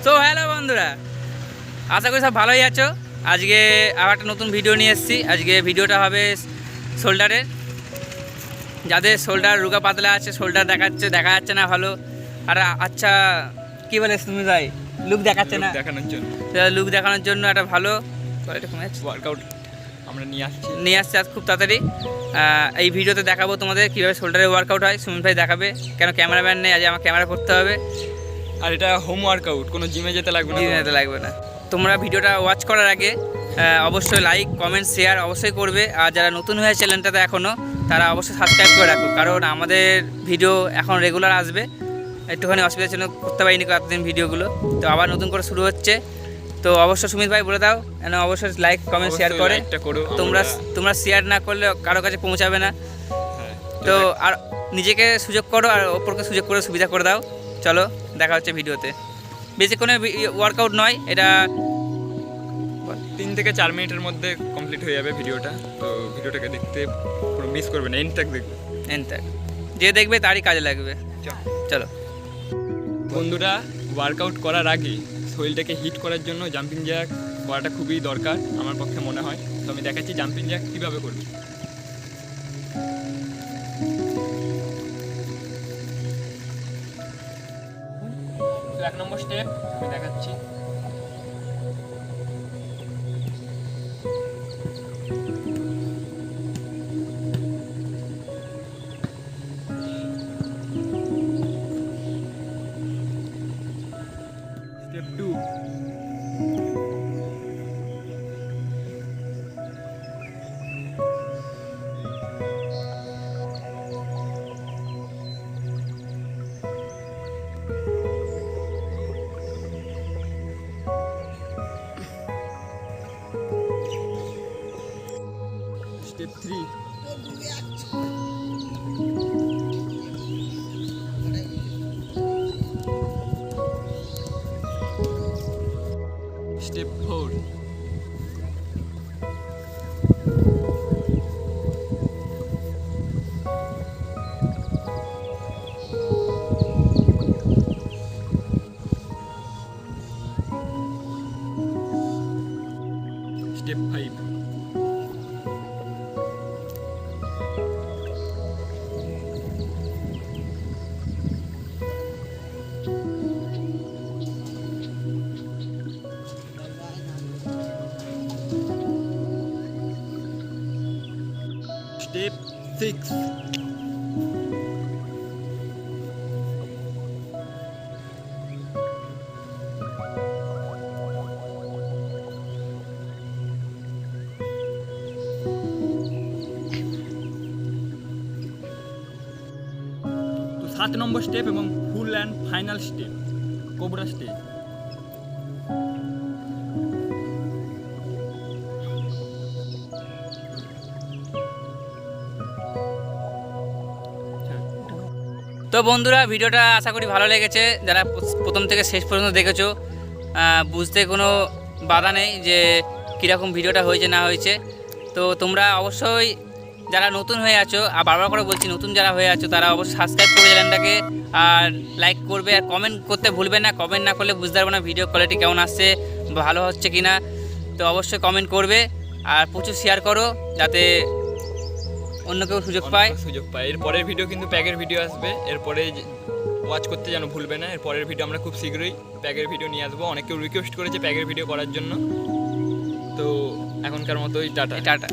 তো হ্যালো বন্ধুরা, আশা করি সব ভালোই আছো। আজকে আবার একটা নতুন ভিডিও নিয়ে এসেছি। আজকে ভিডিওটা হবে শোল্ডারের। যাদের শোল্ডার রুগা পাতলা আছে, শোল্ডার দেখা যাচ্ছে না ভালো, আর আচ্ছা কী বলে তুমি ভাই, লুক দেখাচ্ছে না, দেখানোর জন্য লুক দেখানোর জন্য একটা ভালো ওয়ার্কআউট আমরা নিয়ে আসছি আজ খুব তাড়াতাড়ি। এই ভিডিওতে দেখাবো তোমাদের কীভাবে শোল্ডারের ওয়ার্কআউট হয়। সুমন ভাই দেখাবে, কেন ক্যামেরাম্যান নেই, আজ আমার ক্যামেরা করতে হবে। আর এটা হোম ওয়ার্কআউট, কোনো জিমে যেতে লাগবে না। তোমরা ভিডিওটা ওয়াচ করার আগে অবশ্যই লাইক, কমেন্ট, শেয়ার অবশ্যই করবে। আর যারা নতুন হয়ে চ্যানেলটাতে এখনও, তারা অবশ্যই সাবস্ক্রাইব করে রাখো, কারণ আমাদের ভিডিও এখন রেগুলার আসবে। একটুখানি অসুবিধার জন্য করতে পারিনি এতদিন ভিডিওগুলো, তো আবার নতুন করে শুরু হচ্ছে। তো অবশ্যই সুমিত ভাই বলে দাও, অবশ্যই লাইক, কমেন্ট, শেয়ার করে। তোমরা শেয়ার না করলে কারো কাছে পৌঁছাবে না। তো আর নিজেকে সুযোগ করো, আর অপরকে সুযোগ করে সুবিধা করে দাও। চলো দেখা হচ্ছে ভিডিওতে। বেশি কোনো ওয়ার্কআউট নয়, এটা 3 থেকে 4 মিনিটের মধ্যে কমপ্লিট হয়ে যাবে ভিডিওটা। তো ভিডিওটাকে দেখতে পুরো মিস করবে না, এন্ড তক দেখবে। যে দেখবে তারই কাজে লাগবে। চলো বন্ধুরা, ওয়ার্কআউট করার আগে শরীরটাকে হিট করার জন্য জাম্পিং জ্যাক করাটা খুবই দরকার আমার পক্ষে মনে হয়। তো আমি দেখাচ্ছি জাম্পিং জ্যাক কীভাবে করবি। 1 নম্বর স্টেপ আমি দেখাচ্ছি। Step 2, step 3, step 4, step 5, step 6, তো 7 নম্বর স্টেপ এবং full and final step cobra step. তো বন্ধুরা, ভিডিওটা আশা করি ভালো লেগেছে। যারা প্রথম থেকে শেষ পর্যন্ত দেখেছো, বুঝতে কোনো বাধা নেই যে কীরকম ভিডিওটা হয়েছে না হয়েছে। তো তোমরা অবশ্যই যারা নতুন হয়ে আছো, আর বারবার করে বলছি, নতুন যারা হয়ে আছো তারা অবশ্যই সাবস্ক্রাইব করবে চ্যানেলটাকে, আর লাইক করবে, আর কমেন্ট করতে ভুলবে না। কমেন্ট না করলে বুঝতে পারবো না ভিডিও কোয়ালিটি কেমন আসছে, ভালো হচ্ছে কি না। তো অবশ্যই কমেন্ট করবে, আর প্রচুর শেয়ার করো যাতে অন্য কেউ সুযোগ পায়। এর পরের ভিডিও কিন্তু প্যাকের ভিডিও আসবে, এরপরে ওয়াচ করতে যেন ভুলবে না। এর পরের ভিডিও আমরা খুব শীঘ্রই প্যাকের ভিডিও নিয়ে আসবো। অনেকেও রিকোয়েস্ট করেছে প্যাকের ভিডিও করার জন্য। তো এখনকার মতোই টাটা।